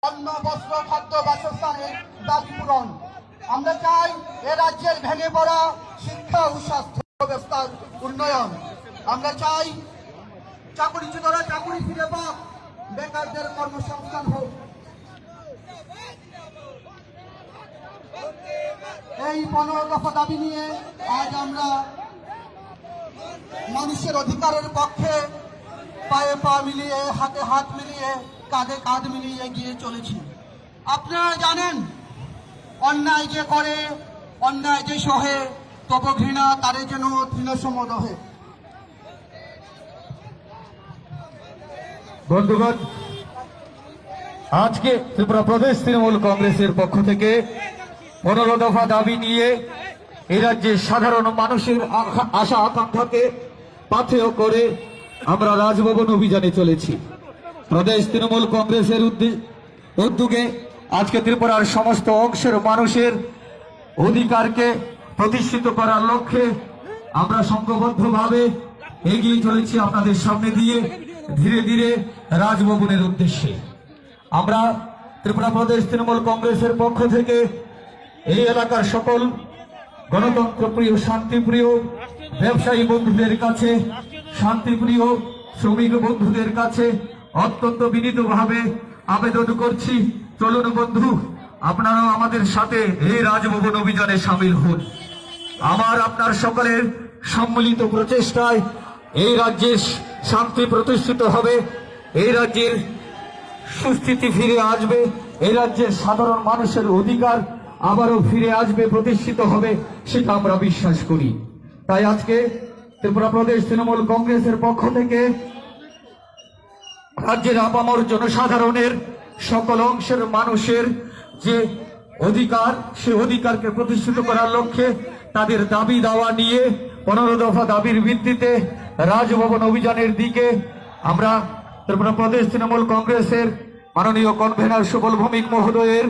অন্ন বস্ত্র খাদ্য বাসস্থানের দাবি পূরণ। আমরা চাই এ রাজ্যের ভেঙে পড়া শিক্ষা ও স্বাস্থ্য ব্যবস্থার উন্নয়ন। আমরা চাই চাকরিচ্যুতরা চাকরি ফিরে পাক, বেকারদের কর্মসংস্থান হোক। এই 15 দফা দাবি নিয়ে আজ আমরা মানুষের অধিকারের পক্ষে পায়ে পা মিলিয়ে, হাতে হাত মিলিয়ে, কাঁধে কাঁধ মিলিয়ে এগিয়ে চলেছি। আপনারা জানেন, অন্যায় যে করে, অন্যায় যে সহে, তব ঘৃণা তারে যেন তৃণসমদহে। বন্ধুগণ, আজকে ত্রিপুরা প্রদেশ তৃণমূল কংগ্রেসের পক্ষ থেকে 15 দফা দাবি নিয়ে এই রাজ্যের সাধারণ মানুষের আশা আকাঙ্ক্ষাকে পাথেয় করে আমরা রাজভবন অভিযানে চলেছি। প্রদেশ তৃণমূল কংগ্রেসের উদ্যোগে আজকে ত্রিপুরার সমস্ত অংশের মানুষের অধিকারকে প্রতিষ্ঠিত করার লক্ষ্যে আমরা সংঘবদ্ধভাবে এগিয়ে চলেছি আপনাদের সামনে দিয়ে ধীরে ধীরে রাজভবনের উদ্দেশ্যে। আমরা ত্রিপুরা প্রদেশ তৃণমূল কংগ্রেসের পক্ষ থেকে এই এলাকার সকল গণতন্ত্রপ্রিয়, শান্তিপ্রিয় ব্যবসায়ী বন্ধুদের কাছে, শান্তিপ্রিয় শ্রমিক বন্ধুদের কাছে অত্যন্ত বিনীতভাবে আবেদন করছি, চলুন বন্ধু, আপনারাও আমাদের সাথে এই রাজভবন অভিযানে সামিল হন। আমার আপনার সকলের সম্মিলিত প্রচেষ্টায় এই রাজ্যের শান্তি প্রতিষ্ঠিত হবে, এই রাজ্যের সুস্থিতি ফিরে আসবে, এই রাজ্যের সাধারণ মানুষের অধিকার আবারও ফিরে আসবে, প্রতিষ্ঠিত হবে, সেটা আমরা বিশ্বাস করি। তাই আজকে ত্রিপুরা প্রদেশ তৃণমূল কংগ্রেসের পক্ষ থেকে রাজ্যের আপামর জনসাধারণের সকল অংশের মানুষের যে অধিকার, সে অধিকারকে প্রতিষ্ঠিত করার লক্ষ্যে তাদের দাবি দাওয়া নিয়ে 15 দফা দাবির ভিত্তিতে রাজভবন অভিযানের দিকে আমরা ত্রিপুরা প্রদেশ তৃণমূল কংগ্রেসের মাননীয় কনভেনার সুবল ভৌমিক মহোদয়ের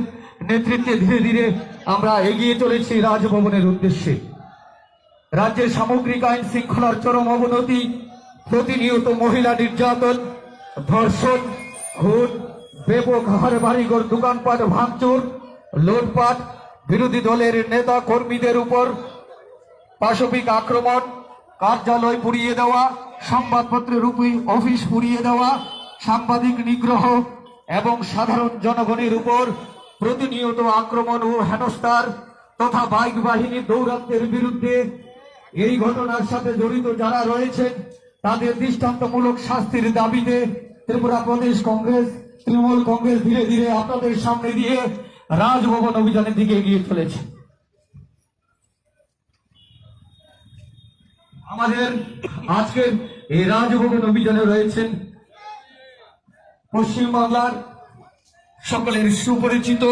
নেতৃত্বে ধীরে ধীরে আমরা এগিয়ে চলেছি রাজভবনের উদ্দেশ্যে। রাজ্যের সামগ্রিক আইন শৃঙ্খলার চরম অবনতি, প্রতিনিয়ত মহিলা নির্যাতন, ধর্ষণ, খুন, ব্যাপক হারে বাড়িঘর দোকানপাট ভাঙচুর, লুটপাট, বিরোধী দলের নেতা কর্মীদের উপর পাশবিক আক্রমণ, কার্যালয় পুড়িয়ে দেওয়া, সংবাদপত্রের অফিস পুড়িয়ে দেওয়া, সাংবাদিক নিগ্রহ এবং সাধারণ জনগণের উপর প্রতিনিয়ত আক্রমণ ও হেনস্থার তথা বাইক বাহিনীর দৌরাত্ম্যের বিরুদ্ধে এই ঘটনার সাথে জড়িত যারা রয়েছেন তাদের দৃষ্টান্তমূলক শাস্তির দাবিতে ত্রিপুরা প্রদেশ কংগ্রেস, তৃণমূল কংগ্রেস ধীরে ধীরে আপনাদের সামনে দিয়ে রাজভবন অভিযানের দিকে এগিয়ে চলেছে। আমাদের আজকের এই রাজভবন অভিযানে রয়েছেন পশ্চিমবাংলার সকলের সুপরিচিত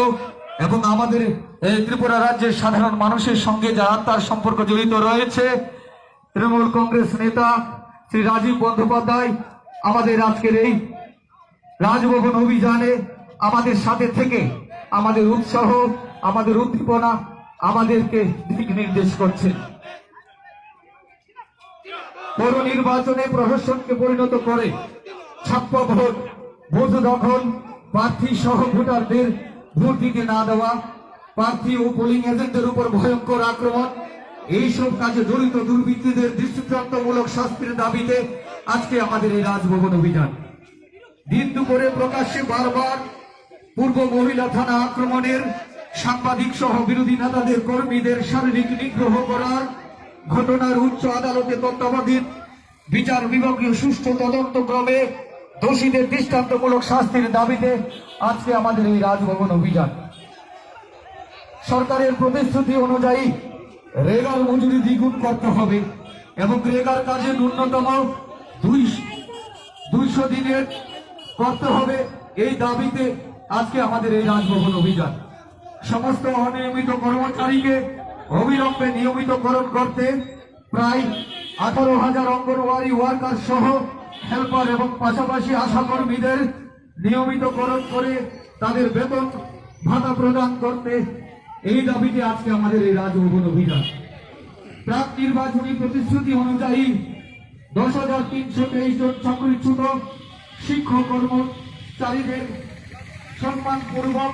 এবং আমাদের ত্রিপুরা রাজ্যের সাধারণ মানুষের সঙ্গে যার আত্মার সম্পর্ক জড়িত রয়েছে তৃণমূল কংগ্রেস নেতা শ্রী রাজীব বন্দ্যোপাধ্যায় আমাদের আজকের এই রাজভবন অভিযানে আমাদের সাথে থেকে আমাদের উৎসাহ, আমাদের উদ্দীপনা, আমাদেরকে দিক নির্দেশ করছে। পৌর নির্বাচনে প্রশাসনকে পরিণত করে ছাপ্পা ভোট, বুথ দখল, প্রার্থী সহ ভোটারদের ভোট দিতে না দেওয়া, প্রার্থী ও পোলিং এজেন্টদের উপর ভয়ঙ্কর আক্রমণ, এইসব কাজে জড়িত দুর্বৃত্তদের দৃষ্টান্তমূলক শাস্তির দাবিতে আজকে আমাদের এই রাজভবন অভিযান। দিন দুপুরে প্রকাশ্যে বারবার পূর্ব মহিলা থানা আক্রমণের, সাংবাদিক সহ বিরোধী নেতাদের কর্মীদের শারীরিক নিগ্রহ করার ঘটনার উচ্চ আদালতে তত্ত্বাবধান বিচার বিভাগীয় সুষ্ঠু তদন্তক্রমে দোষীদের দৃষ্টান্তমূলক শাস্তির দাবিতে আজকে আমাদের এই রাজভবন অভিযান। সরকারের প্রতিশ্রুতি অনুযায়ী রেগার মজুরি দ্বিগুণ করতে হবে এবং রেগার কাজে ন্যূনতম 200 দিনের করতে হবে, এই দাবিতে আজকে আমাদের এই রাজভবন অভিযান। সমস্ত অনিয়মিত কর্মচারীকে অবিলম্বে নিয়মিতকরণ করতে প্রায় 18,000 অঙ্গনওয়াড়ি ওয়ার্কার সহ হেল্পার এবং পাশাপাশি আশাকর্মীদের নিয়মিতকরণ করে তাদের বেতন ভাতা প্রদান করতে, এই দাবিতে আজকে আমাদের এই রাজভবন অভিযান। প্রাক নির্বাচনী প্রতিশ্রুতি অনুযায়ী 10,323 জন চাকরিচ্যুত শিক্ষক কর্মচারীদের সম্মানপূর্বক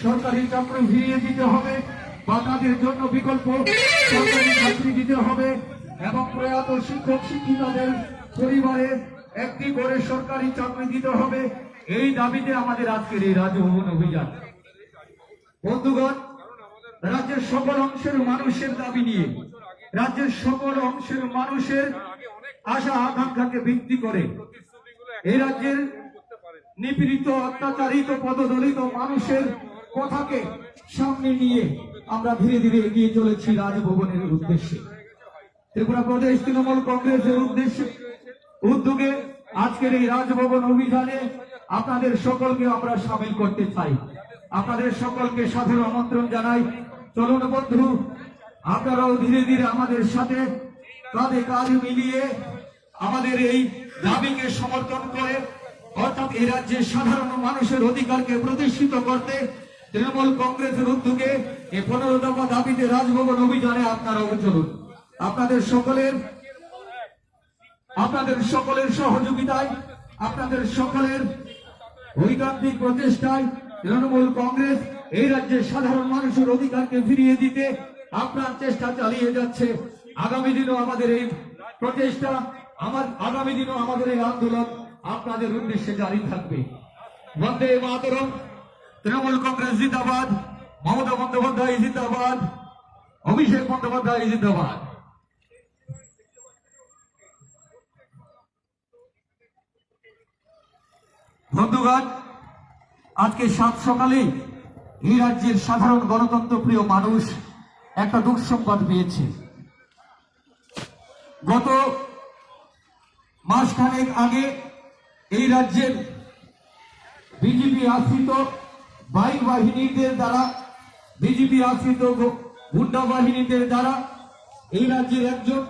সরকারি চাকরি ফিরিয়ে দিতে হবে বা তাদের জন্য বিকল্প সরকারি চাকরি দিতে হবে এবং প্রয়াত শিক্ষক শিক্ষিকাদের পরিবারে একটি করে সরকারি চাকরি দিতে হবে। এই দাবিতে আমাদের আজকের এই রাজভবন অভিযান। বন্ধুগণ, রাজ্যের সকল অংশের মানুষের দাবি নিয়ে, রাজ্যের সকল অংশের মানুষের আশা আকাঙ্ক্ষাকে ভিত্তি করে এই রাজ্যের নিপীড়িত অত্যাচারিত পদদলিত মানুষের কথাকে সামনে নিয়ে আমরা ধীরে ধীরে এগিয়ে চলেছি রাজভবনের উদ্দেশ্যে। ত্রিপুরা প্রদেশ তৃণমূল কংগ্রেসের উদ্যোগে আজকের এই রাজভবন অভিযানে আপনাদের সকলকে আমরা সামিল করতে চাই। আপনাদের সকলকে সাদর আমন্ত্রণ জানাই। চলুন বন্ধু, আপনারাও ধীরে ধীরে আমাদের সাথে কাঁধে কাঁধ মিলিয়ে আমাদের এই দাবিকে সমর্থন করে, অর্থাৎ এই রাজ্যের সাধারণ মানুষের অধিকারকে প্রতিষ্ঠিত করতে তৃণমূল কংগ্রেসের উদ্যোগে এই 15 দফা দাবিতে রাজভবন অভিযানে আপনারাও চলুন। আপনাদের সকলের সহযোগিতায়, আপনাদের সকলের ঐকান্তিক প্রচেষ্টায় তৃণমূল কংগ্রেস এই রাজ্যের সাধারণ মানুষের অধিকারকে ফিরিয়ে দিতে আপনার চেষ্টা চালিয়ে যাচ্ছে। আগামী দিনও আমাদের এই প্রচেষ্টা, আগামী দিনও আমাদের এই আন্দোলন আপনাদের উদ্দেশ্যে জারি থাকবে। বন্দে মাতরম। তৃণমূল কংগ্রেস জিন্দাবাদ। মমতা বন্দ্যোপাধ্যায় জিন্দাবাদ। অভিষেক বন্দ্যোপাধ্যায় জিন্দাবাদ। বন্ধুগণ, আজকে সাত সকালে এই রাজ্যের সাধারণ গণতন্ত্র প্রিয় মানুষ একটা দুঃসংবাদ পেয়েছে। গত মাসখানেক আগে এই রাজ্যের বিজেপি আশ্রিত বাইক বাহিনীদের দ্বারা, বিজেপি আশ্রিত গুন্ডা বাহিনীদের দ্বারা এই রাজ্যের একজন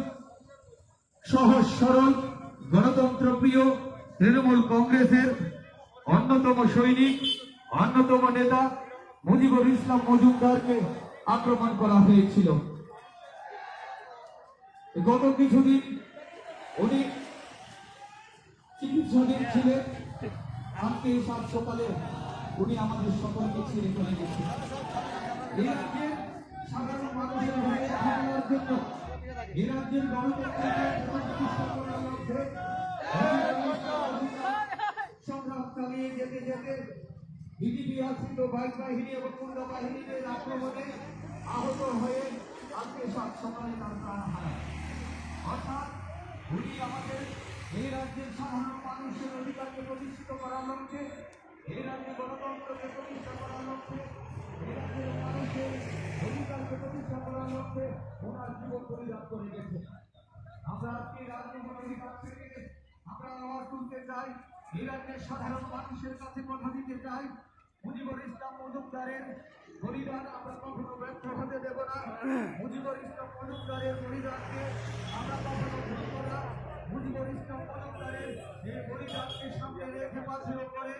সহজ সরল গণতন্ত্র প্রিয় তৃণমূল কংগ্রেসের অন্যতম সৈনিক, অন্যতম নেতা মুজিবুর ইসলাম মজুমদারকে আক্রমণ করা হয়েছিল। গত কিছুদিন উনি চিকিৎসাধীন ছিলেন। আজকে সাত সকালে উনি আমাদের সকলকে ছেড়ে চলে গেছেন। এই রাজ্যের সাধারণ মানুষের হয়ে থাকার জন্য, এই রাজ্যের গণতন্ত্রকে প্রতিষ্ঠা করার লক্ষ্যে সংগ্রাম চালিয়ে যেতে যেতে বিজেপি আশ্রিত বাইক বাহিনী এবং গুন্ডা বাহিনীদের আক্রমণে আহত হয়ে আজকে সাত সকালে তার প্রাণ হারায়। অর্থাৎ উনি আমাদের এই রাজ্যের সাধারণ মানুষের অধিকারকে প্রতিষ্ঠিত করার লক্ষ্যে, এই রাজ্যে গণতন্ত্রকে প্রতিষ্ঠা করার লক্ষ্যে, এই রাজ্যের মানুষের অধিকারকে প্রতিষ্ঠা করার লক্ষ্যে ওনার জীবন বলিদান করে গেছে। আমরা আজকে রাজভবন অধিকার থেকে আমরা আওয়াজ তুলতে চাই, এই রাজ্যের সাধারণ মানুষের কাছে কথা দিতে চাই। মুজিবুর ইসলাম মজুমদারের বলিদান আমরা কখনো ব্যর্থ হতে দেব না। মুজিবুর ইসলাম মজুমদারের বলিদানকে আমরা কখনো ভুলব না। মুজিবুর ইসলাম মজুমদারের এই বলিদানকে সামনে রেখে পাথর করে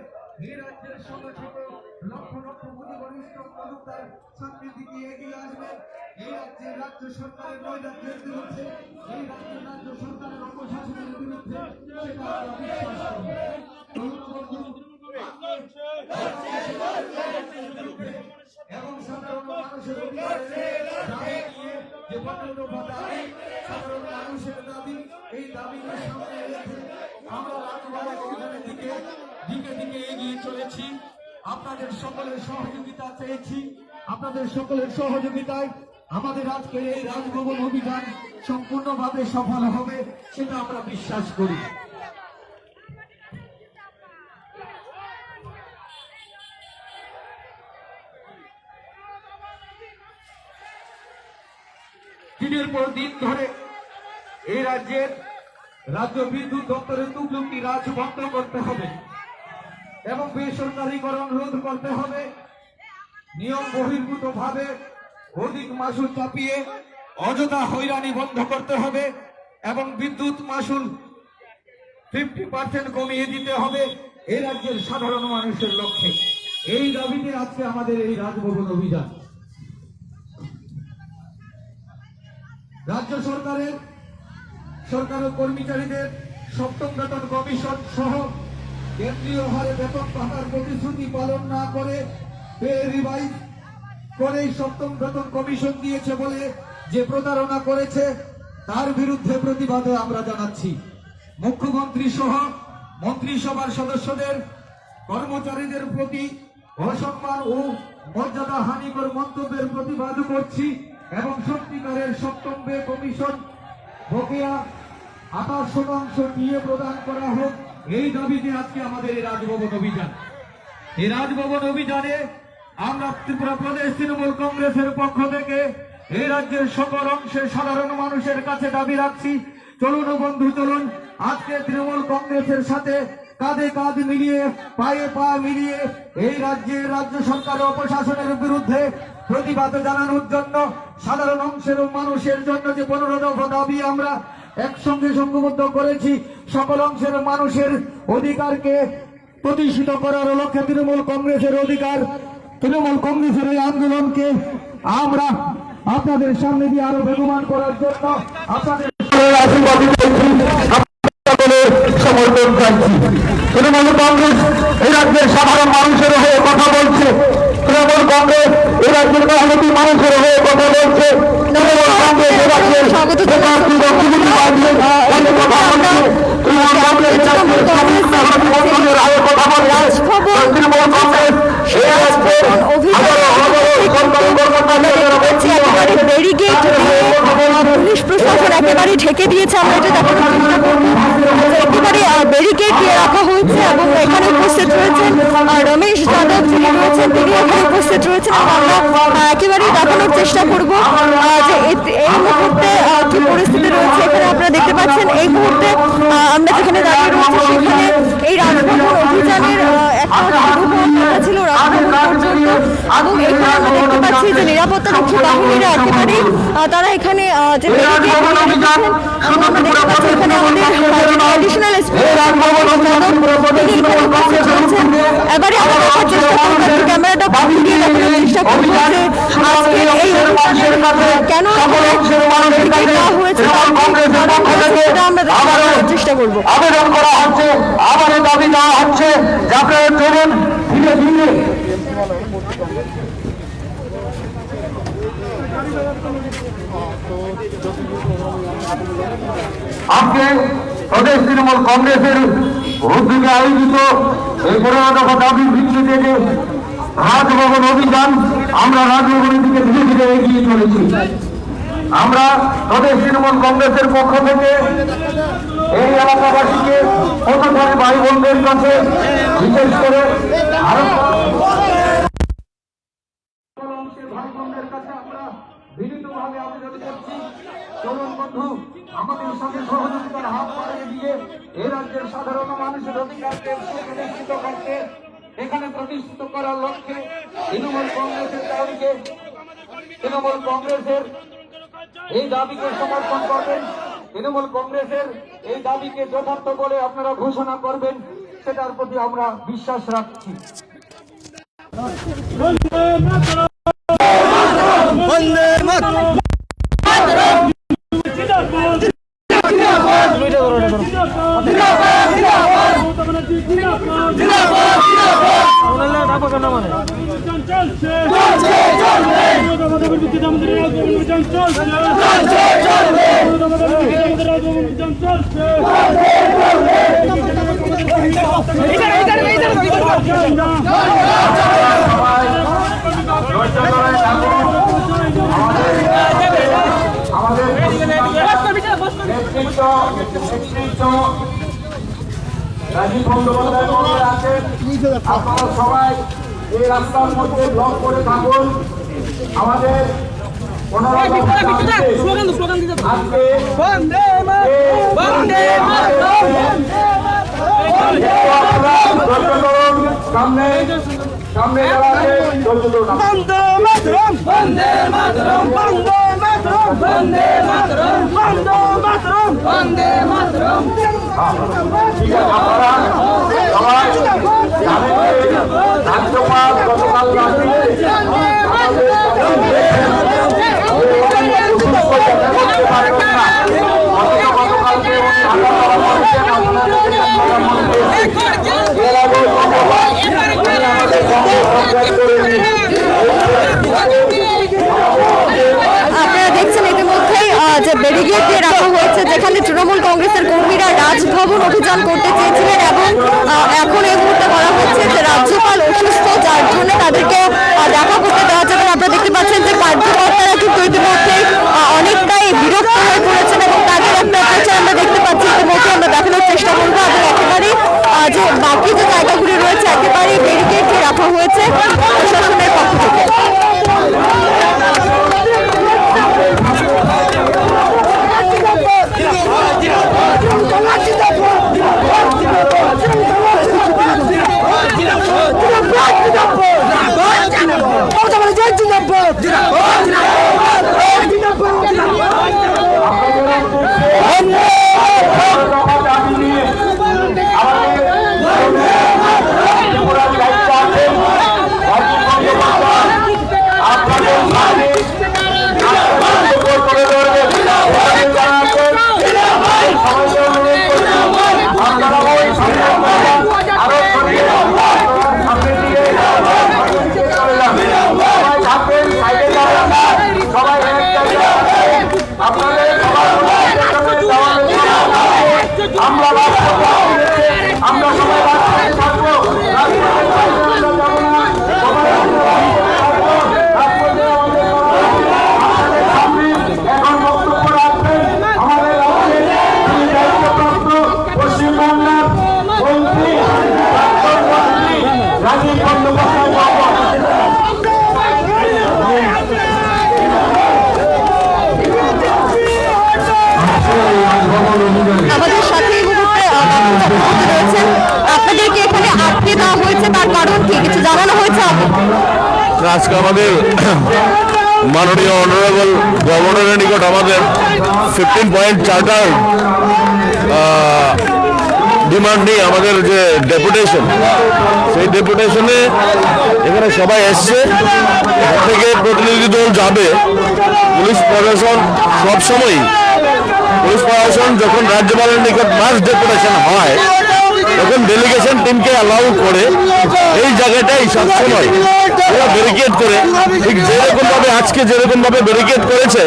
এই রাজ্যের সংগঠিত লক্ষ লক্ষ মুজিবুর ইসলাম মজুমদার সামনের দিকে এগিয়ে আসবেন। এই রাজ্যের রাজ্য সরকারের নৈরাজ্যের বিরুদ্ধে, এই রাজ্যের রাজ্য সরকারের অপশাসনের বিরুদ্ধে সেটা আমরা বিশ্বাস করব। এবং সাধারণ মানুষের দাবি নিয়ে যে 15 দফা দাবি, সাধারণ মানুষের দাবি, এই দাবিকে সামনে রেখে আমরা রাজভবন অভিযানের দিকে এগিয়ে চলেছি। আপনাদের সকলের সহযোগিতা চেয়েছি। আপনাদের সকলের সহযোগিতায় আমাদের আজকের এই রাজভবন অভিযান সম্পূর্ণভাবে সফল হবে, সেটা আমরা বিশ্বাস করি। দিনের পর দিন ধরে এই রাজ্যের রাজ্য বিদ্যুৎ দপ্তরের তুগলকি রাজ বন্ধ করতে হবে এবং বেসরকারীকরণ রোধ করতে হবে। নিয়ম বহির্ভূত ভাবে অধিক মাসুল চাপিয়ে অযথা হয়রানি বন্ধ করতে হবে এবং বিদ্যুৎ মাসুল 50% কমিয়ে দিতে হবে এই রাজ্যের সাধারণ মানুষের লক্ষ্যে। এই দাবিতে আজকে আমাদের এই রাজভবন অভিযান। রাজ্য সরকার ও কর্মচারীদের সপ্তম বেতন কমিশন সহ কেন্দ্রীয় হারে বেতন ভাতার প্রতিশ্রুতি পালন না করে পে রিভাইজ করে সপ্তম বেতন কমিশন দিয়েছে বলে যে প্রতারণা করেছে তার বিরুদ্ধে প্রতিবাদে আমরা জানাচ্ছি। মুখ্যমন্ত্রী সহ মন্ত্রিসভার সদস্যদের কর্মচারীদের প্রতি অসম্মান ও মর্যাদা হানিকর মন্তব্যের প্রতিবাদ করছি এবং সত্যিকারের সপ্তম বে কমিশন বকেয়া 28% দিয়ে প্রদান করা হোক, এই দাবিতে আজকে আমাদের এই রাজভবন অভিযান। এই রাজভবন অভিযানে আমরা ত্রিপুরা প্রদেশ তৃণমূল কংগ্রেসের পক্ষ থেকে এই রাজ্যের সকল অংশের সাধারণ মানুষের কাছে দাবি রাখছি, চলুন বন্ধু চলুন আজকে তৃণমূল কংগ্রেসের সাথে কাঁধে কাঁধ মিলিয়ে পায়ে পা মিলিয়ে এই রাজ্যের রাজ্য সরকার ও প্রশাসনের বিরুদ্ধে প্রতিবাদ জানানোর জন্য সাধারণ অংশের মানুষের জন্য যে 15 দফা দাবি আমরা একসঙ্গে সংঘবদ্ধ করেছি, সকল অংশের মানুষের অধিকারকে প্রতিষ্ঠিত করার লক্ষ্যে তৃণমূল কংগ্রেসের অধিকার, তৃণমূল কংগ্রেসের এই আন্দোলনকে আমরা আপনাদের সামনে দিয়ে আরো বেগবান করার জন্য আপনাদের আশীর্বাদ দিচ্ছি, সমর্থন চাইছি। তৃণমূল কংগ্রেস এই রাজ্যের সাধারণ মানুষের হয়ে কথা বলছে, তৃণমূল কংগ্রেস এই রাজ্যের মেহনতি মানুষের হয়ে কথা বলছে, তৃণমূল কংগ্রেস এই রাজ্যের বেকার যুবক যুবতী বাঁধলে তৃণমূল কংগ্রেস সংগঠনের হয়ে কথা বলছে, তৃণমূল কংগ্রেস এই রাজ্যের ব্যারিকেড পুলিশ প্রশাসন একেবারে ঢেকে দিয়েছে। আমরা এটা দেখানোর চেষ্টা করব, একেবারে ব্যারিকেড দিয়ে রাখা হয়েছে এবং এখানে উপস্থিত রয়েছেন রমেশ যাদব, যিনি রয়েছেন তিনি এখানে উপস্থিত রয়েছেন এবং আমরা একেবারেই দেখানোর চেষ্টা করব যে এই মুহূর্তে কি পরিস্থিতি রয়েছে। এখানে আপনারা দেখতে পাচ্ছেন এই মুহূর্তে আমরা যেখানে দাঁড়িয়ে রয়েছি সেখানে এই রাজভবন অভিযানের একটা ছিল রাজভবন পর্যন্ত এবং এখানে আমরা দেখতে পাচ্ছি যে নিরাপত্তা রক্ষী বাহিনীরা একেবারেই তারা এখানে যে আমরা দেখতে পাচ্ছি এখানে আমাদের ট্র্যাডিশনাল এবারে আমরা দেখার চেষ্টা করবো, ক্যামেরাটা দিয়ে দেখানোর চেষ্টা করবো যে আজকে এই কেন দেওয়া হয়েছে সেটা আমরা দেখানোর চেষ্টা করবো। আবেদন করা হচ্ছে, আবারও দাবি দেওয়া হচ্ছে যে আপনারা চলুন ধীরে ধীরে আজকে প্রদেশ তৃণমূল কংগ্রেসের উদ্যোগে আয়োজিত এই 15 দফা দাবির ভিত্তিতে যে রাজভবন অভিযান, আমরা রাজভবনের দিকে ধীরে ধীরে এগিয়ে চলেছি। আমরা প্রদেশ তৃণমূল কংগ্রেসের পক্ষ থেকে এই এলাকাবাসীকে পথচারী ভাই বোনদের কাছে বিশেষ করে ভাই বোনদের কাছে আমরা বিনীতভাবে আবেদন করছি, চলুন বন্ধু আমাদের সঙ্গে সহযোগিতার হাত বাড়িয়ে দিয়ে এই রাজ্যের সাধারণ মানুষের অধিকারকে সুনিশ্চিত করতে, এখানে প্রতিষ্ঠিত করার লক্ষ্যে তৃণমূল কংগ্রেসের দাবিকে তৃণমূল কংগ্রেসের এই দাবিকে সমর্থন করবেন, তৃণমূল কংগ্রেসের এই দাবিকে যথার্থ বলে আপনারা ঘোষণা করবেন, সেটার প্রতি আমরা বিশ্বাস রাখছি। রাজীব বন্দ্যোপাধ্যায় মহোদয় আছেন, আপনারা সবাই এই রাস্তার মধ্যে ব্লক করে থাকুন। আমাদের সামনে সামনে রাজ্যপাল গতকাল গতকালকে আপনারা দেখছেন ইতিমধ্যেই যে ব্যারিকেড দিয়ে রাখা হয়েছে, যেখানে তৃণমূল কংগ্রেসের কর্মীরা রাজভবন অভিযান করতে চেয়েছিলেন এবং এখন এই মুহূর্তে বলা হচ্ছে যে রাজ্যপাল অসুস্থ, যার জন্য তাদেরকে দেখা করতে দেওয়া যাবে না। আপনারা দেখতে পাচ্ছেন যে কার্যকর্তারা কিন্তু ইতিমধ্যেই অনেকটাই বিরক্ত হয়ে পড়েছেন এবং তাদের একটা প্রচার আমরা দেখতে পাচ্ছি। ইতিমধ্যে আমরা দেখানোর চেষ্টা করবো এবং একেবারে যে বাকি যে জায়গাগুলি রয়েছে একেবারে ব্যারিকেড দিয়ে রাখা হয়েছে প্রশাসনের পক্ষ থেকে। আমাদের সাথে এই মুহূর্তে রয়েছেন, আপনাদেরকে এখানে আটকে দেওয়া হয়েছে তার কারণ কি কিছু জানানো হয়েছে? আজকে আমাদের মাননীয় অনারেবল গভর্নরের নিকট আমাদের 15 পয়েন্ট চার্টার ডিমান্ড নিয়ে আমাদের যে ডেপুটেশন, সেই ডেপুটেশনে এখানে সবাই এসছে। এখান থেকে প্রতিনিধি দল যাবে। পুলিশ প্রশাসন সবসময়ই পুলিশ প্রশাসন যখন রাজ্যপালের নিকট মাস ডেপুটেশন হয় তখন ডেলিগেশন টিমকে অ্যালাউ করে এই জায়গাটাই সবসময় ওরা ব্যারিকেড করে, ঠিক যেরকম ভাবে আজকে যেরকম ভাবে ব্যারিকেড করেছে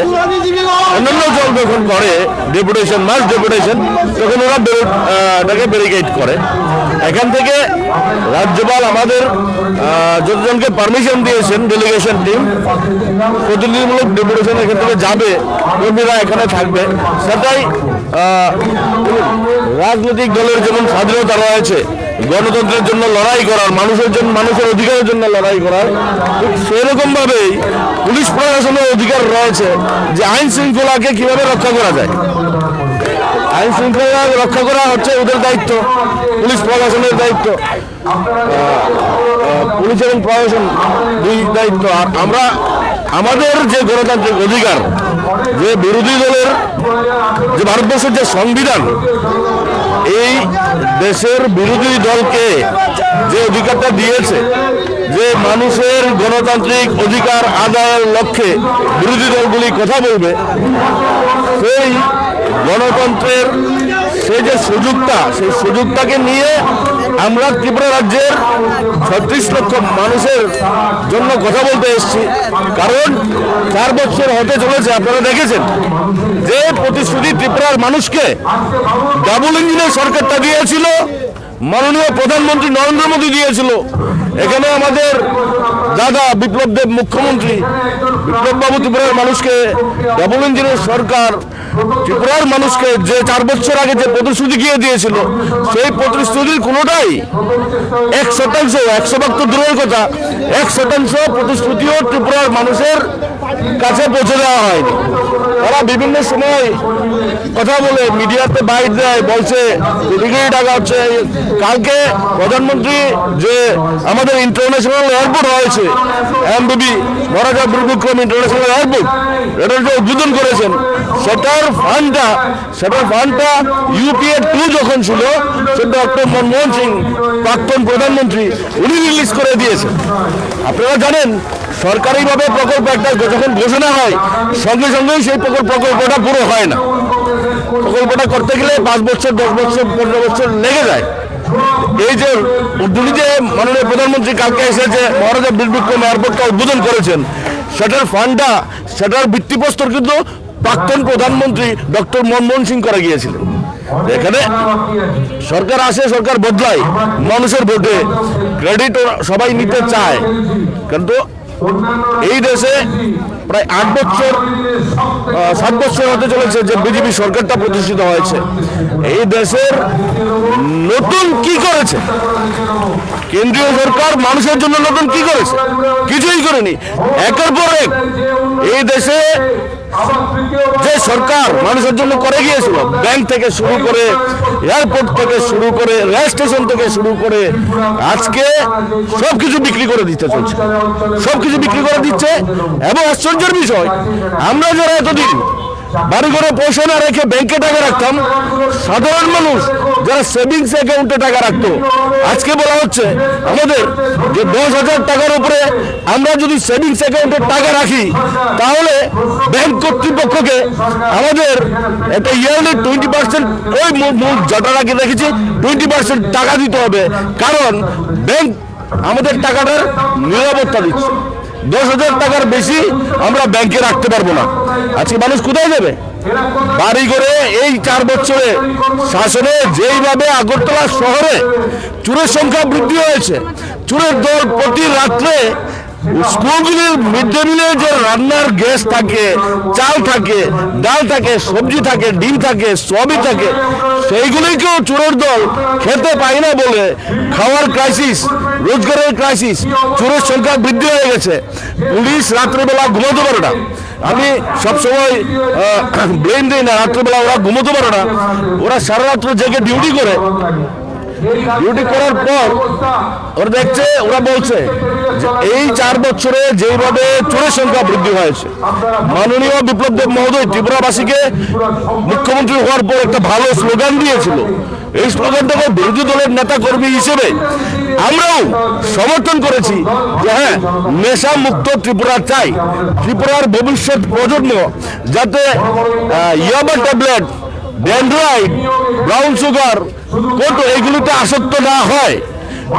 অন্যান্য দল যখন করে ডেপুটেশন মাস ডেপুটেশন তখন ওরা এটাকে ব্যারিকেড করে। এখান থেকে রাজ্যপাল আমাদের যতজনকে পারমিশন দিয়েছেন ডেলিগেশন টিম প্রতিনিধিমূলক ডেপুটেশন এখান থেকে যাবে, কর্মীরা এখানে থাকবে। সেটাই রাজনৈতিক দলের যেমন স্বাধীনতা রয়েছে, গণতন্ত্রের জন্য লড়াই করার, মানুষের অধিকারের জন্য লড়াই করার, ঠিক সেরকম ভাবেই পুলিশ প্রশাসনের অধিকার রয়েছে যে আইন শৃঙ্খলাকে কিভাবে রক্ষা করা যায়। আইন শৃঙ্খলা রক্ষা করা হচ্ছে ওদের দায়িত্ব, পুলিশ প্রশাসনের দায়িত্ব, পুলিশ এবং প্রশাসন দুই দায়িত্ব। আর আমরা আমাদের যে গণতান্ত্রিক অধিকার, যে বিরোধী দলের যে ভারতবর্ষের যে সংবিধান এই দেশের বিরোধী দলকে যে অধিকারটা দিয়েছে যে মানুষের গণতান্ত্রিক অধিকার আদায়ের লক্ষ্যে বিরোধী দলগুলি কথা বলবে, সেই গণতন্ত্রের সেই যে সুযোগটা, সেই সুযোগটাকে নিয়ে আমরা ত্রিপুরা রাজ্যের 36 লক্ষ মানুষের জন্য কথা বলতে এসেছি। কারণ 4 বছর হতে চলেছে, আপনারা দেখেছেন যে প্রতিশ্রুতি ত্রিপুরার মানুষকে ডাবল ইঞ্জিনের সরকারটা দিয়েছিল, মাননীয় প্রধানমন্ত্রী নরেন্দ্র মোদী দিয়েছিল। এখানে আমাদের দাদা বিপ্লব দেব মুখ্যমন্ত্রী, বিপ্লব বাবু ত্রিপুরার মানুষকে ডাবল ইঞ্জিনের সরকার, ত্রিপুরার মানুষকে যে 4 বছর আগে যে প্রতিশ্রুতি দিয়ে দিয়েছিল সেই প্রতিশ্রুতির কোনোটাই 1% 100% তো দূরের কথা, 1% প্রতিশ্রুতিও ত্রিপুরার মানুষের কাছে পৌঁছে দেওয়া হয়নি। তারা বিভিন্ন সময় কথা বলে মিডিয়াতে বাইট দেয়, বলছে কোটি টাকা হচ্ছে। কালকে প্রধানমন্ত্রী যে আমাদের ইন্টারন্যাশনাল এয়ারপোর্ট রয়েছে এমবিবি মহারাজা আব্দুল বিক্রম ইন্টারন্যাশনাল এয়ারপোর্ট, এটার যে উদ্বোধন করেছেন সেটার ফান্ডটা ইউপিএ 2 যখন ছিল সেটা ডক্টর মনমোহন সিং প্রাক্তন প্রধানমন্ত্রী উনি রিলিজ করে দিয়েছেন। আপনারা জানেন সরকারিভাবে প্রকল্প একটা যখন ঘোষণা হয় সঙ্গে সঙ্গেই সেই প্রকল্পটা পুরো হয় না। প্রকল্পটা করতে গেলে 5 বছর 10 বছর 15 বছর লেগে যায়। এই যে উদ্যোগী যে মাননীয় প্রধানমন্ত্রী কালকে এসেছে মহারাজা বীর বিক্রম এয়ারপোর্টটা উদ্বোধন করেছেন, সেটার ফান্ডটা, সেটার ভিত্তিপ্রস্তর কিন্তু প্রাক্তন প্রধানমন্ত্রী ডক্টর মনমোহন সিং করা গিয়েছিলেন। এখানে সরকার আসে, সরকার বদলায়, মানুষের ভোটে ক্রেডিট সবাই নিতে চায়, কিন্তু এই দেশে প্রায় 7 বছর হতে চলেছে যে বিজেপি সরকারটা প্রতিষ্ঠিত হয়েছে। এই দেশের নতুন কি করেছে কেন্দ্রীয় সরকার? মানুষের জন্য নতুন কি করেছে? কিছুই করেনি। একের পর এক এই দেশে যে সরকার মানুষের জন্য করে গিয়েছিল, ব্যাংক থেকে শুরু করে, এয়ারপোর্ট থেকে শুরু করে, রেল স্টেশন থেকে শুরু করে, আজকে সবকিছু বিক্রি করে দিতে চলছে, সবকিছু বিক্রি করে দিচ্ছে। এবং আশ্চর্যের বিষয়, আমরা যারা এতদিন বাড়ি ঘরে পয়সা না রেখে ব্যাংকে টাকা রাখতাম, সাধারণ মানুষ যারা সেভিংস অ্যাকাউন্টে টাকা রাখতো, আজকে বলা হচ্ছে আমাদের যে 10,000 টাকার উপরে আমরা যদি সেভিংস অ্যাকাউন্টে টাকা রাখি, তাহলে ব্যাংক কর্তৃপক্ষকে আমাদের একটা ইয়ারলি 20% ওই মূল যত টাকা রেখেছি 20% টাকা দিতে হবে, কারণ ব্যাংক আমাদের টাকাটার নিরাপত্তা দিচ্ছে। 10,000 টাকার বেশি আমরা ব্যাংকে রাখতে পারবো না। আজকে মানুষ কোথায় যাবে? বাড়ি করে এই 4 বছরে শাসনে যেইভাবে আগরতলা শহরে চোরের সংখ্যা বৃদ্ধি হয়েছে, চোরের দল প্রতি রাত্রে স্কুলগুলির মিড ডে মিলে যে রান্নার গ্যাস থাকে, চাল থাকে, ডাল থাকে, সবজি থাকে, ডিম থাকে, সবই থাকে, সেইগুলিকেও চোরের দল খেতে পায় না বলে খাওয়ার ক্রাইসিস, রোজগারের ক্রাইসিস, চোরের সংখ্যা বৃদ্ধি হয়ে গেছে। পুলিশ রাত্রেবেলা ঘুমাতে পারে না। আমি সবসময় ব্লেম দিই না, রাত্রেবেলা ওরা ঘুমোতে পারে না, ওরা সারা রাত্র জেগে ডিউটি করে। ডিউটি করার পর ওরা দেখছে, ওরা বলছে যে এই 4 বছরে যেভাবে চোরের সংখ্যা বৃদ্ধি হয়েছে, মাননীয় বিপ্লব দেব মহোদয় ত্রিপুরাবাসীকে মুখ্যমন্ত্রী হওয়ার পর একটা ভালো স্লোগান দিয়েছিল। এই স্লোগানটাকে বিরোধী দলের নেতা কর্মী হিসেবে আমরাও সমর্থন করেছি যে হ্যাঁ, নেশা মুক্ত ত্রিপুরা চাই। ত্রিপুরার ভবিষ্যৎ প্রজন্ম যাতে ইয়াবা ট্যাবলেট, ড্যান্ড্রাইট, ব্রাউন সুগার, কোটো এগুলিতে আসক্ত না হয়,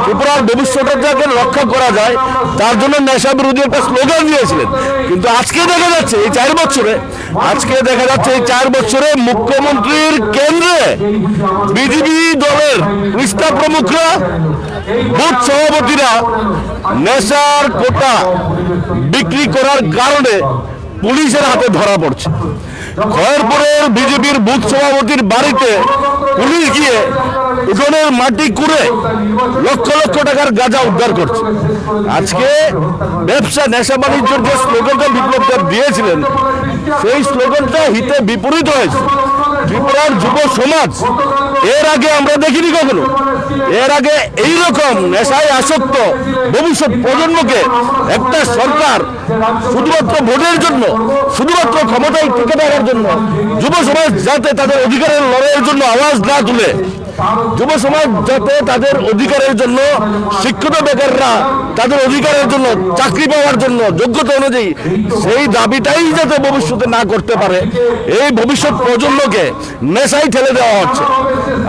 ত্রিপুরার ভবিষ্যৎটাকে রক্ষা করা যায়, তার জন্য নেশা বিরোধী একটা স্লোগান দিয়েছিলেন। কিন্তু আজকে দেখা যাচ্ছে এই 4 বছরে মুখ্যমন্ত্রীর কেন্দ্রে বিজেপি দলের কৃষ্ণা প্রমুখরা, বুথ সভাপতিরা নেশার কোটা বিক্রি করার কারণে পুলিশের হাতে ধরা পড়ছে। খয়েরপুরের বিজেপির বুথ সভাপতির বাড়িতে পুলিশ গিয়ে উঠোনের মাটি কুড়ে লক্ষ লক্ষ টাকার গাঁজা উদ্ধার করছে। আজকে ব্যবসা, নেশা বাণিজ্যের যে স্লোগানটা বিপ্লব দেব দিয়েছিলেন, সেই স্লোগানটা হিতে বিপরীত হয়েছে। ত্রিপুরার যুব সমাজ এর আগে আমরা দেখিনি কখনো। এর আগে এইরকম নেশায় আসক্ত ভবিষ্যৎ প্রজন্মকে একটা সরকার শুধুমাত্র ভোটের জন্য, শুধুমাত্র ক্ষমতায় টিকে থাকার জন্য, যুব সমাজ যাতে তাদের অধিকারের লড়াইয়ের জন্য আওয়াজ না তুলে, যুব সমাজ যাতে তাদের অধিকারের জন্য, শিক্ষিত বেকাররা তাদের অধিকারের জন্য, চাকরি পাওয়ার জন্য যোগ্যতা অনুযায়ী সেই দাবিটাই যাতে ভবিষ্যতে না করতে পারে, এই ভবিষ্যৎ প্রজন্মকে নেশায় ঠেলে দেওয়া হচ্ছে।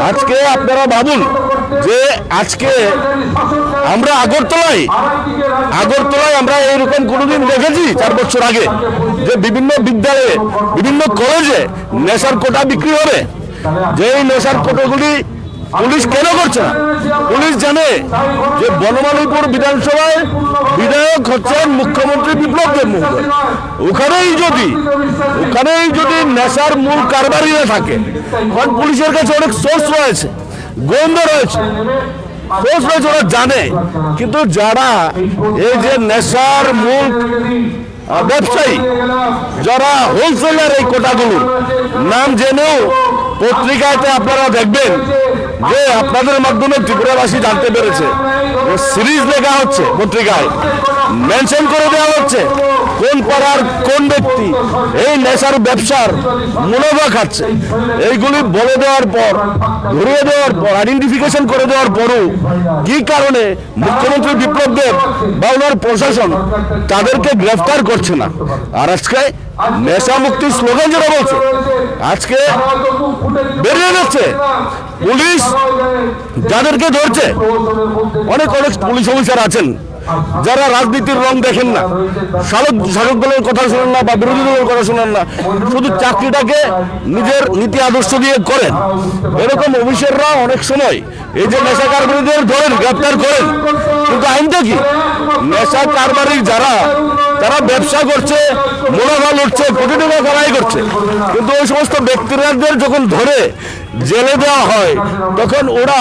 আজকে আপনারা ভাবুন যে আজকে আমরা আগরতলায় আমরা এইরকম কোনোদিন দেখেছি 4 বছর আগে যে বিভিন্ন বিদ্যালয়ে, বিভিন্ন কলেজে নেশার কোটা বিক্রি হবে? যে এই নেশার কোটাগুলি পুলিশ কেন করছে না? পুলিশ জানে যে বনমালীপুর বিধানসভায় বিধায়ক হচ্ছেন মুখ্যমন্ত্রী বিপ্লব দেব মহোদয়। ওখানেই যদি নেশার মূল কারবারিরা থাকে, কারণ পুলিশের কাছে অনেক সোর্স রয়েছে, গোয়েন্দা রয়েছে, ওরা জানে। কিন্তু যারা এই যে নেশার মূল ব্যবসায়ী, যারা হোলসেলার, এই কোটাগুলো নাম জেনেও পত্রিকাতে আপনারা দেখবেন যে আপনাদের মাধ্যমে ত্রিপুরাবাসী জানতে পেরেছে, সিরিজ লেখা হচ্ছে পত্রিকায়, মেনশন করে দেওয়া হচ্ছে কোন পাড়ার কোন ব্যক্তি এই নেশার ব্যবসার মুনাফা খাচ্ছে। এইগুলি বলে দেওয়ার পর, ধরিয়ে দেওয়ার পর, আইডেন্টিফিকেশন করে দেওয়ার পরও কি কারণে মুখ্যমন্ত্রী বিপ্লব দেব বা ওনার প্রশাসন তাদেরকে গ্রেফতার করছে না? আর আজকে নেশা মুক্তির স্লোগান যেটা বলছে, আজকে বেরিয়ে যাচ্ছে পুলিশ যাদেরকে ধরছে, অনেক অনেক পুলিশ অফিসার আছেন যারা রাজনীতির রং দেখেন না, শাসক দলের কথা শোনেন না বা বিরোধী দলের কথা শোনেন না, শুধু চাকরিটাকে নিজের নীতি আদর্শ দিয়ে করেন। এরকম অফিসাররা অনেক সময় এই যে নেশা কারবারিদের ধরেন, গ্রেপ্তার করেন, কিন্তু আইনটা কি? নেশা কারবারি যারা, তারা ব্যবসা করছে, মুনাফা লুটছে, কোটি টাকা কামাই করছে, কিন্তু ওই সমস্ত ব্যক্তিদের যখন ধরে জেলে দেওয়া হয় তখন ওরা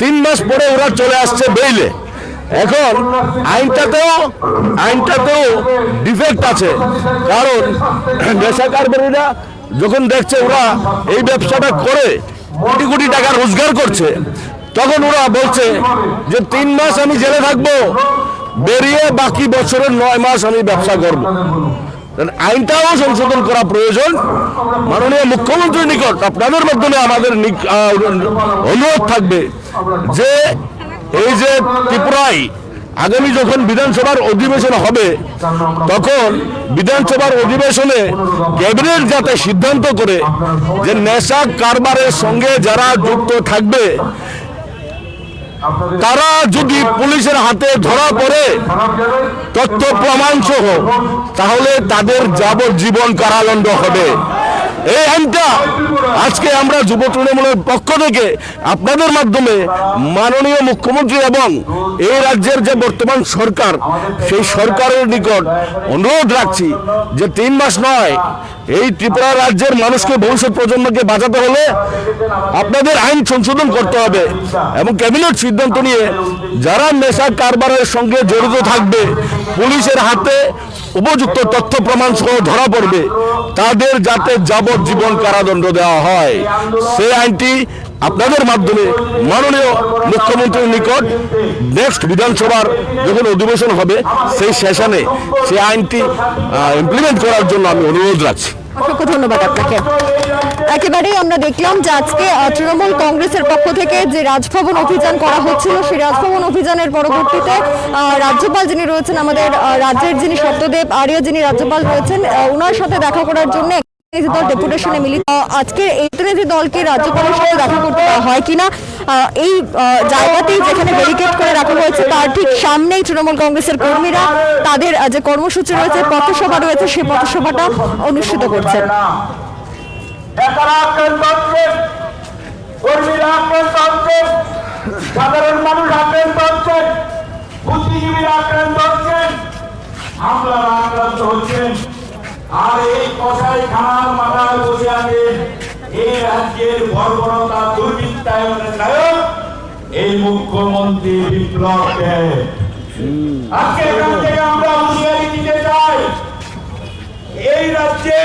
3 মাস পরে ওরা চলে আসছে বেইলে। এখন আইনটাতেও ডিফেক্ট আছে, কারণ নেশা কারবারিরা যখন দেখছে ওরা এই ব্যবসাটা করে কোটি কোটি টাকা রোজগার করছে, তখন ওরা বলছে যে 3 মাস আমি জেলে থাকবো, বেরিয়ে বাকি বছরের 9 মাস আমি ব্যবসা করব। আইনটাও সংশোধন করা প্রয়োজন। মাননীয় মুখ্যমন্ত্রীর নিকট আপনাদের মাধ্যমে আমাদের অনুরোধ থাকবে যে এই যে ত্রিপুরায় আগামী যখন বিধানসভার অধিবেশন হবে, তখন বিধানসভার অধিবেশনে ক্যাবিনেট যাতে সিদ্ধান্ত করে যে নেশা কারবারের সঙ্গে যারা যুক্ত থাকবে তারা যদি পুলিশের হাতে ধরা পড়ে তথ্য প্রমাণ সহ, তাহলে তাদের যাবজ্জীবন কারাদণ্ড হবে। এই আইনটা আজকে আমরা যুব তৃণমূলের পক্ষ থেকে আপনাদের মাধ্যমে মাননীয় মুখ্যমন্ত্রী এবং এই রাজ্যের যে বর্তমান সরকার, সেই সরকারের নিকট অনুরোধ রাখছি যে 3 মাস নয়, এই ত্রিপুরা রাজ্যের মানুষকে, ভবিষ্যৎ প্রজন্মকে বাঁচাতে হলে আপনাদের আইন সংশোধন করতে হবে এবং ক্যাবিনেট সিদ্ধান্ত নিয়ে যারা নেশা কারবারের সঙ্গে জড়িত থাকবে, পুলিশের হাতে উপযুক্ত তথ্য প্রমাণ সহ ধরা পড়বে, তাদের যাতে যাবজ্জীবন কারাদণ্ড দেওয়া হয়, সেই আইনটি আপনাদের মাধ্যমে মাননীয় মুখ্যমন্ত্রীর নিকট নেক্সট বিধানসভার যখন অধিবেশন হবে সেই সেশনে সেই আইনটি ইমপ্লিমেন্ট করার জন্য আমি অনুরোধ রাখছি। অসংখ্য ধন্যবাদ আপনাকে। একেবারেই আমরা দেখলাম যে আজকে তৃণমূল কংগ্রেসের পক্ষ থেকে যে রাজভবন অভিযান করা হচ্ছিল, সেই রাজভবন অভিযানের পরবর্তীতে রাজ্যপাল যিনি রয়েছেন, আমাদের রাজ্যের যিনি সত্যদেব আর্য যিনি রাজ্যপাল রয়েছেন, ওনার সাথে দেখা করার জন্য প্রতিনিধি দল ডেপুটেশনে মিলিত। আজকে এই প্রতিনিধি দলকে রাজ্যপালের সাথে দেখা করতে দেওয়া হয় কিনা, এই জায়গাতেই যেখানে ব্যারিকেড করে রাখা হয়েছে তার ঠিক সামনেই তৃণমূল কংগ্রেসের কর্মীরা তাদের যে কর্মসূচি রয়েছে, পথসভা রয়েছে, সেই পথসভাটা অনুষ্ঠিত করছেন। সাধারণ মানুষ আক্রান্ত হচ্ছেন, বুদ্ধিজীবীরা আক্রান্ত হচ্ছেন, আমলারা আক্রান্ত হচ্ছেন, আর এই কষাই খানার মাথায় বসে আছেন এই রাজ্যের বর্বরতা দুর্বৃত্তায়নের নায়ক এই মুখ্যমন্ত্রী বিপ্লব দেব। আজকে এখান থেকে আমরা হুঁশিয়ারি দিতে চাই, এই রাজ্যে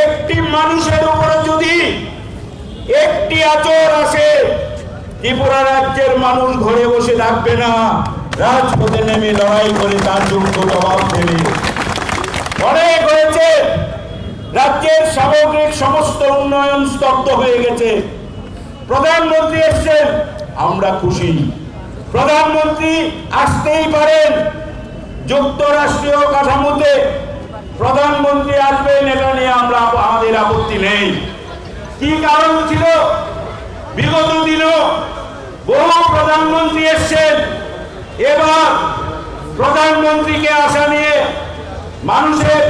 একটি মানুষের উপরে যদি একটি আচর আসে, ত্রিপুরা রাজ্যের মানুষ ঘরে বসে থাকবে না, রাজপথে নেমে লড়াই করে তার যোগ্য জবাব দেবে। অনেক হয়েছে, রাজ্যের সামগ্রিক সমস্ত উন্নয়ন স্তব্ধ হয়ে গেছে। প্রধানমন্ত্রী এসছেন, আমরা খুশি। প্রধানমন্ত্রী আসতেই পারেন, যুক্তরাষ্ট্রীয় কাঠামোতে প্রধানমন্ত্রী আসবেন, এটা নিয়ে আমাদের আপত্তি নেই। কি কারণ ছিল? বিগত দিনও বহু প্রধানমন্ত্রী এসছেন, এবার প্রধানমন্ত্রীকে আসা নিয়ে মানুষের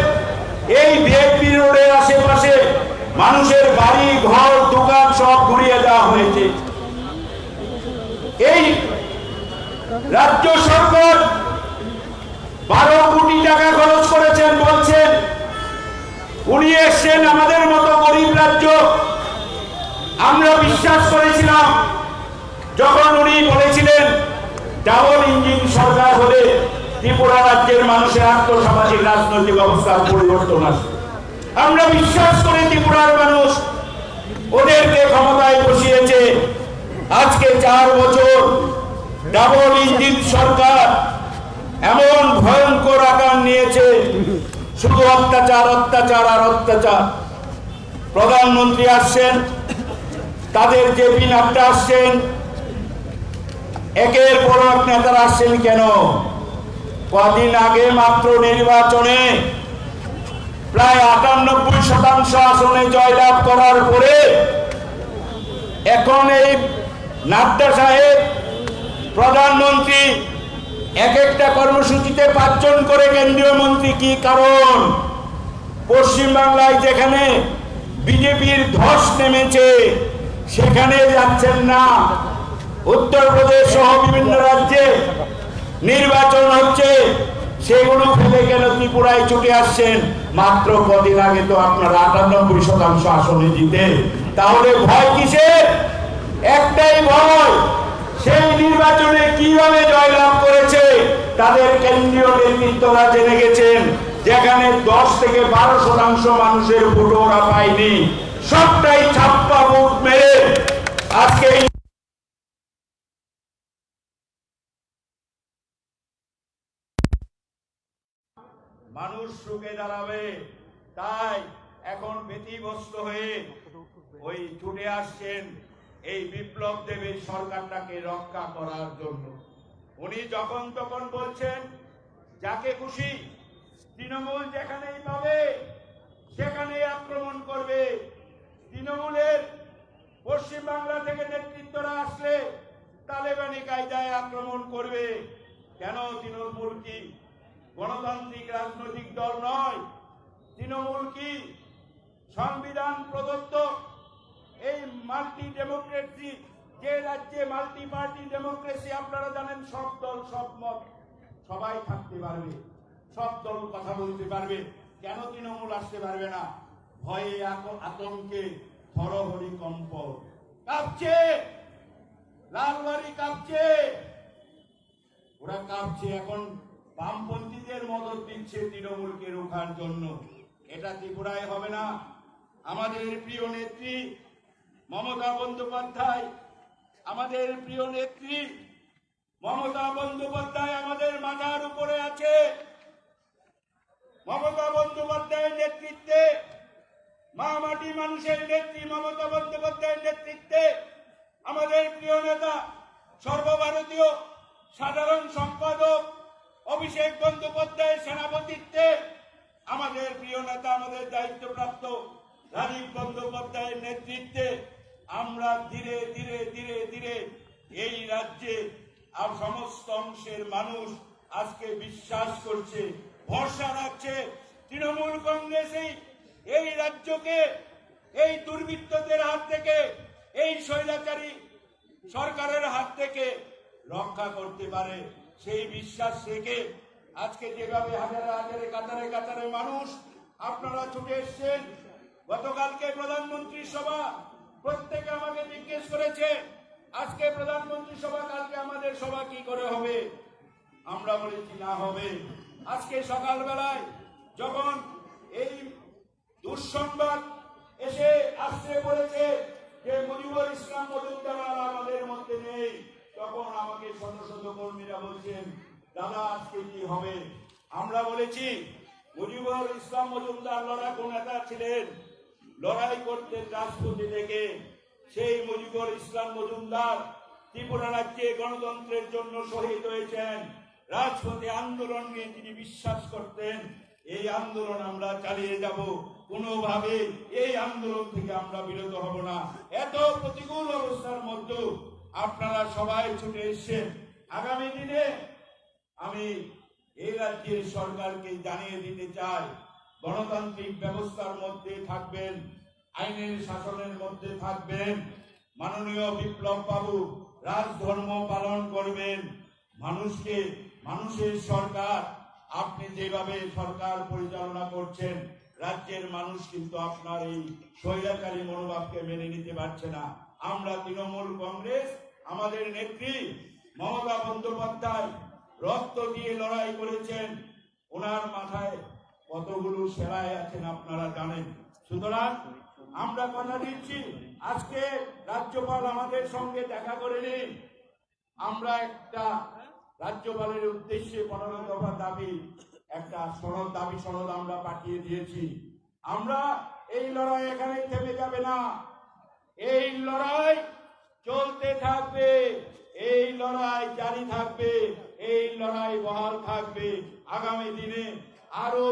এই ভিআইপি রোডের আশেপাশে মানুষের বাড়ি ঘর দোকান সব ঘুরিয়ে দেওয়া হয়েছে। এই রাজ্য সরকার 12 কোটি টাকা খরচ করেছেন, বলছেন উনি এসছেন আমাদের মতো গরিব রাজ্য। আমরা বিশ্বাস করেছিলাম যখন উনি বলেছিলেন ডাবল ইঞ্জিন সরকার হলে ত্রিপুরা রাজ্যের মানুষের আর্থসামাজিক রাজনৈতিক অবস্থার পরিবর্তন আসবে। আমরা বিশ্বাস করে ত্রিপুরার মানুষ ওদেরকে ক্ষমতায় বসিয়েছে। আজকে 4 বছর ডাবল ইঞ্জিন সরকার এমন ভয়ঙ্কর আকার নিয়েছে, শুধু অত্যাচার অত্যাচার আর অত্যাচার। প্রধানমন্ত্রী আসছেন, তাদের জেপি নাড্ডা আসছেন, একের পর এক নেতারা আসছেন। কেন? কদিন আগে মাত্র নির্বাচনে প্রায় 98% আসনে জয়লাভ করার পরে এখন এই নাড্ডা সাহেব প্রধানমন্ত্রী এক একটা কর্মসূচিতে 5 জন করে কেন্দ্রীয় মন্ত্রী। কি কারণ? পশ্চিমবাংলায় যেখানে বিজেপির ধস নেমেছে সেখানে যাচ্ছেন না। উত্তরপ্রদেশ সহ বিভিন্ন রাজ্যে নির্বাচন হচ্ছে, সেগুলো ফেলে কেন ত্রিপুরায় ছুটে আসছেন? মাত্র কদিন আগে তো আপনারা 98% আসনে জিতে, তাহলে ভয় কিসের? একটাই ভয়, সেই নির্বাচনে কিভাবে জয়লাভ করেছে তাদের কেন্দ্রীয় নেতৃত্বরা জেনে গেছেন। যেখানে 10 থেকে 12% মানুষের ভোট ওরা পায়নি, সবটাই ছাপ্পা ভোট মেরে আজকে মানুষ রুখে দাঁড়াবে। তাই এখন ব্যতিব্যস্ত হয়ে ওই ছুটে আসছেন এই বিপ্লব দেবের সরকারটাকে রক্ষা করার জন্য। উনি যখন তখন বলছেন যাকে খুশি তৃণমূল যেখানেই পাবে সেখানেই আক্রমণ করবে। তৃণমূলের পশ্চিমবাংলা থেকে নেতৃত্বরা আসলে তালেবানি কায়দায় আক্রমণ করবে। কেন? তৃণমূল কি গণতান্ত্রিক রাজনৈতিক দল নয়? তৃণমূল কি সংবিধান প্রদত্ত এই মাল্টি ডেমোক্রেসি, যে রাজ্যে মাল্টি পার্টি ডেমোক্রেসি আপনারা জানেন, সব দল সব মত সবাই থাকতে পারবে, সব দল কথা বলতে পারবে। কেন তৃণমূল আসতে পারবে না? ভয়ে আতঙ্কে হরহরি কম্প কাঁপছে, লালবাড়ি কাঁপছে, ওরা কাঁপছে। এখন বামপন্থীদের মদত দিচ্ছে তৃণমূলকে রোখার জন্য। এটা ত্রিপুরায় হবে না। আমাদের প্রিয় নেত্রী মমতা বন্দ্যোপাধ্যায়, আমাদের প্রিয় নেত্রী মমতা বন্দ্যোপাধ্যায় আমাদের মাথার উপরে আছে। মমতা বন্দ্যোপাধ্যায়ের নেতৃত্বে, মা মাটি মানুষের নেত্রী মমতা বন্দ্যোপাধ্যায়ের নেতৃত্বে আমাদের প্রিয় নেতা সর্বভারতীয় সাধারণ সম্পাদক অভিষেক বন্দ্যোপাধ্যায়ের সভাপতিত্বে আমাদের প্রিয় নেতা, আমাদের দায়িত্বপ্রাপ্ত রাজীব বন্দ্যোপাধ্যায়ের নেতৃত্বে আমরা ধীরে ধীরে ধীরে ধীরে এই রাজ্যে আর সমস্ত অংশের মানুষ আজকে বিশ্বাস করছে, ভরসা রাখছে তৃণমূল কংগ্রেস এই রাজ্যকে এই দুর্বৃত্তদের হাত থেকে, এই স্বৈরাচারী সরকারের হাত থেকে রক্ষা করতে পারে। সেই বিশ্বাস রেখে আজকে যেভাবে হাজারে হাজারে কাতারে কাতারে মানুষ আপনারা ছুটে এসছেন। গতকালকে প্রধানমন্ত্রী সভা, প্রত্যেকে আমাকে জিজ্ঞেস করেছে আজকে প্রধানমন্ত্রী সভা, কালকে আমাদের সভা কি করে হবে? আমরা বলেছি না হবে। আজকে সকালবেলায় যখন এই দুঃসংবাদ এসে আসতে বলেছে যে মুজিবুর ইসলাম মজুমদার আমাদের মধ্যে নেই, তখন আমাকে শত শত কর্মীরা বলছেন দাদা আজকে কি হবে? আমরা বলেছি মুজিবুর ইসলাম মজুমদার লড়াকু নেতা ছিলেন, লড়াই করতেন রাজপথে থেকে। সেই মুজিবুর ইসলাম মজুমদার ত্রিপুরা রাজ্যে গণতন্ত্রের জন্য শহীদ হয়েছেন। রাজপথে আন্দোলন নিয়ে তিনি বিশ্বাস করতেন। এই আন্দোলন আমরা চালিয়ে যাব, কোনোভাবে এই আন্দোলন থেকে আমরা বিরত হব না। এত প্রতিকূল অবস্থার মধ্যে আপনারা সবাই ছুটে এসেছেন। আগামী দিনে আমি এই রাজ্যের সরকারকে জানিয়ে দিতে চাই, গণতান্ত্রিক ব্যবস্থার মধ্যে থাকবেন, আইনের শাসনের মধ্যে থাকবেন। মাননীয় বিপ্লব বাবু রাজধর্ম পালন করবেন। মানুষকে, মানুষের সরকার, আপনি যেভাবে সরকার পরিচালনা করছেন, রাজ্যের মানুষ কিন্তু আপনার এই স্বৈরাচারী মনোভাবকে মেনে নিতে পারছে না। আমরা তৃণমূল কংগ্রেস, আমাদের নেত্রী মমতা বন্দ্যোপাধ্যায় রক্ত দিয়ে লড়াই করেছেন, ওনার মাথায় কতগুলো সেলাই আছেন আপনারা জানেন। সুতরাং আমরা কথা দিচ্ছি, আজকে রাজ্যপাল আমাদের সঙ্গে দেখা করে নিন। আমরা একটা রাজ্যপালের উদ্দেশ্যে 15 দফা দাবি, একটা সনদ, দাবি সনদ আমরা পাঠিয়ে দিয়েছি। আমরা এই লড়াই এখানে থেমে যাবে না, এই লড়াই চলতে থাকবে, এই লড়াই জারি থাকবে, এই লড়াই বহাল থাকবে। আগামী দিনে আরো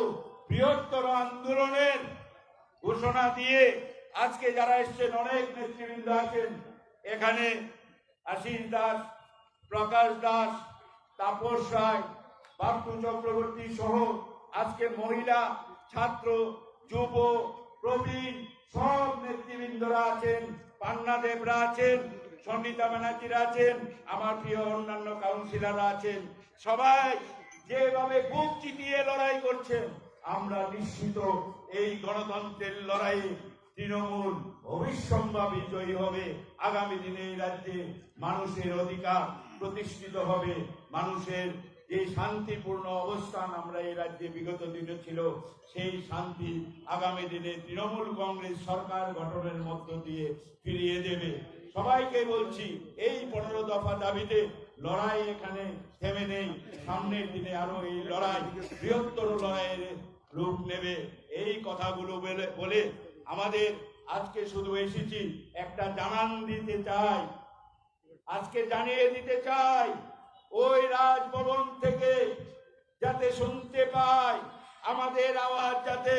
বৃহত্তর আন্দোলনের ঘোষণা দিয়ে আজকে যারা এসছেন, অনেক নেতৃবৃন্দ আছেন, এখানে আশিস দাস, প্রকাশ দাস, তাপস রায়, বাপ্পু চক্রবর্তী সহ আজকে মহিলা, ছাত্র, যুব, প্রবীণ সব নেতৃবৃন্দরা আছেন, পান্না দেবরা আছেন, সন্নিতা ব্যানার্জিরা আছেন, আমার প্রিয় অন্যান্য কাউন্সিলররা আছেন। সবাই যেভাবে বুক চিতিয়ে লড়াই করছেন, আমরা নিশ্চিত এই গণতন্ত্রের লড়াইয়ে তৃণমূল অবিসম্ভাবী বিজয়ী হবে। আগামী দিনে এই রাজ্যে মানুষের অধিকার প্রতিষ্ঠিত হবে। মানুষের যে শান্তিপূর্ণ অবস্থান আমরা এই রাজ্যে বিগত দিনে ছিল, সেই শান্তি আগামী দিনে তৃণমূল কংগ্রেস সরকার গঠনের মধ্য দিয়ে ফিরিয়ে দেবে। সবাইকে বলছি, এই 15 দফা দাবিতে লড়াই এখানে থেমে নেই। সামনের দিনে আরো এই লড়াই বৃহত্তর লড়াইয়ের রূপ নেবে। এই কথাগুলো বলে আমাদের আজকে শুধু এসেছি একটা জানান দিতে চাই, আজকে জানিয়ে দিতে চাই, ওই রাজভবন থেকে যাতে শুনতে পাই আমাদের আওয়াজ, যাতে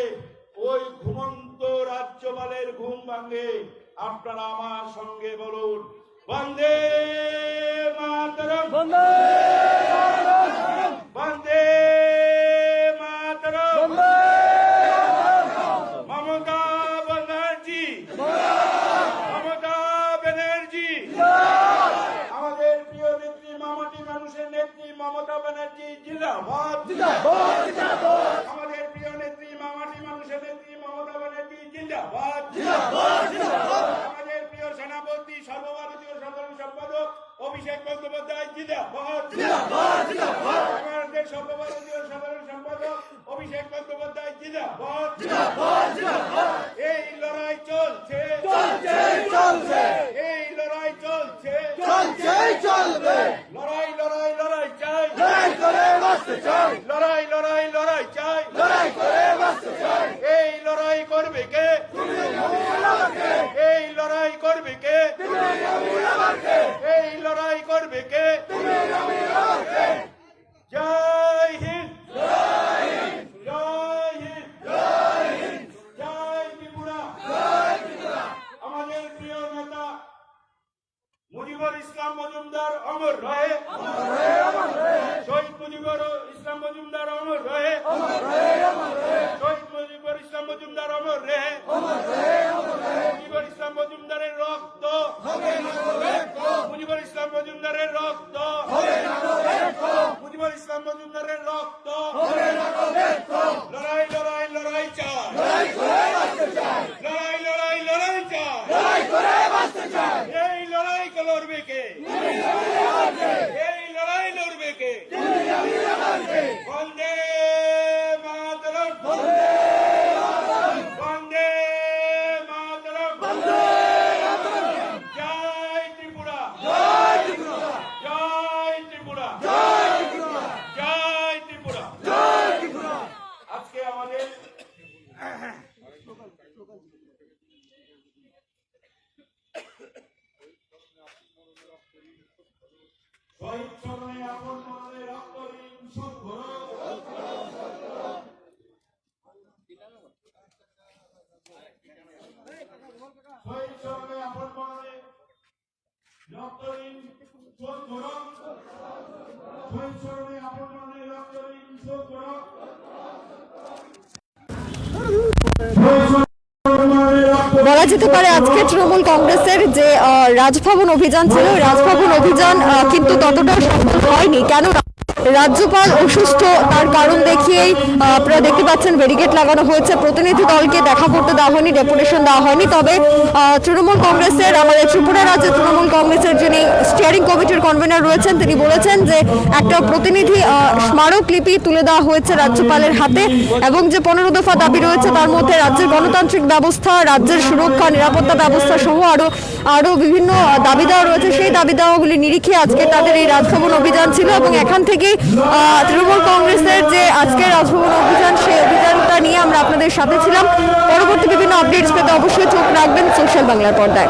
ওই ঘুমন্ত রাজ্যপালের ঘুম ভাঙে। আপনারা আমার সঙ্গে বলুন, বন্দে মাতরম, বন্দে মাতরম, মমতা ব্যানার্জি, মমতা ব্যানার্জি, আমাদের প্রিয় নেত্রী মামাটি মানুষের নেত্রী মমতা ব্যানার্জি জিন্দাবাদ, আমাদের প্রিয় নেত্রী মামাটি মানুষের নেত্রী মমতা ব্যানার্জি জিন্দাবাদ, আমাদের প্রিয় সেনাপতি সর্বভারতীয় সাধারণ সম্পাদক অভিষেক বন্দ্যোপাধ্যায় জিন্দাবাদ, আমাদের সর্বভারতীয় সাধারণ সম্পাদক অভিষেক বন্দ্যোপাধ্যায় জিন্দাবাদ। এই লড়াই চলছে, এই লড়াই চলছে, লড়াই লড়াই লড়াই চাই, লড়াই লড়াই লড়াই চাই, এই লড়াই করবে কে, এই লড়াই করবে কে, এই লড়াই করবে কে। জয় হিন্দ, জয় হিন্দ, জয় ত্রিপুরা। আমাদের প্রিয় নেতা মুজিবুর ইসলাম মজুমদার অমর রহে, শহীদ মুজিবুর ইসলাম মজুমদার অমর রহে, শহীদ মুজিবুর ইসলাম মজুমদার অমর রহে, মুজিবুর ইসলাম মজুমদারের রক্ত, মুজিবুর ইসলাম মজুমদারের রক্ত, মুজিবুর ইসলাম মজুমদারের রক্ত, লড়াই লড়াই লড়াই চাই, লড়াই লড়াই লড়াই চাই, এই লড়াই লড়বে কে, এই লড়াই লড়বে কে। বন্দে মাতরম, বন্দে মাতরম, জয় ত্রিপুরা, জয় ত্রিপুরা, জয় ত্রিপুরা। আজকে আমাদের শহীদ স্মরণে আপন মনে রক্ত ঋণ শোধ করো, শহীদ স্মরণে আপন মনে রক্ত ঋণ শোধ করো, শহীদ স্মরণে আপন মনে রক্ত ঋণ শোধ করো। বলা যেতে পারে আজকে তৃণমূল কংগ্রেসের যে রাজভবন অভিযান ছিল, রাজভবন অভিযান কিন্তু ততটা সফল হয়নি। কেন? রাজ্যপাল অসুস্থ, তার কারণ দেখিয়েই আপনারা দেখতে পাচ্ছেন ব্যারিকেড লাগানো হয়েছে। প্রতিনিধি দলকে দেখা করতে দেওয়া হয়নি, ডেপুটেশন দেওয়া হয়নি। তবে তৃণমূল কংগ্রেসের, আমাদের ত্রিপুরা রাজ্যে তৃণমূল কংগ্রেসের যিনি স্টিয়ারিং কমিটির কনভেনার রয়েছেন, তিনি বলেছেন যে একটা প্রতিনিধি স্মারকলিপি তুলে দেওয়া হয়েছে রাজ্যপালের হাতে, এবং যে 15 দফা দাবি রয়েছে তার মধ্যে রাজ্যের গণতান্ত্রিক ব্যবস্থা, রাজ্যের সুরক্ষা, নিরাপত্তা ব্যবস্থা সহ আরো বিভিন্ন দাবি দেওয়া রয়েছে। সেই দাবি দেওয়াগুলি নিরিখে আজকে তাদের এই রাজভবন অভিযান ছিল, এবং এখান থেকে তৃণমূল কংগ্রেসের যে আজকে রাজভবন অভিযান, সেই অভিযানটা নিয়ে আমরা আপনাদের সাথে ছিলাম। পরবর্তী বিভিন্ন আপডেটস পেতে অবশ্যই চোখ রাখবেন সোশ্যাল বাংলার পর্দায়।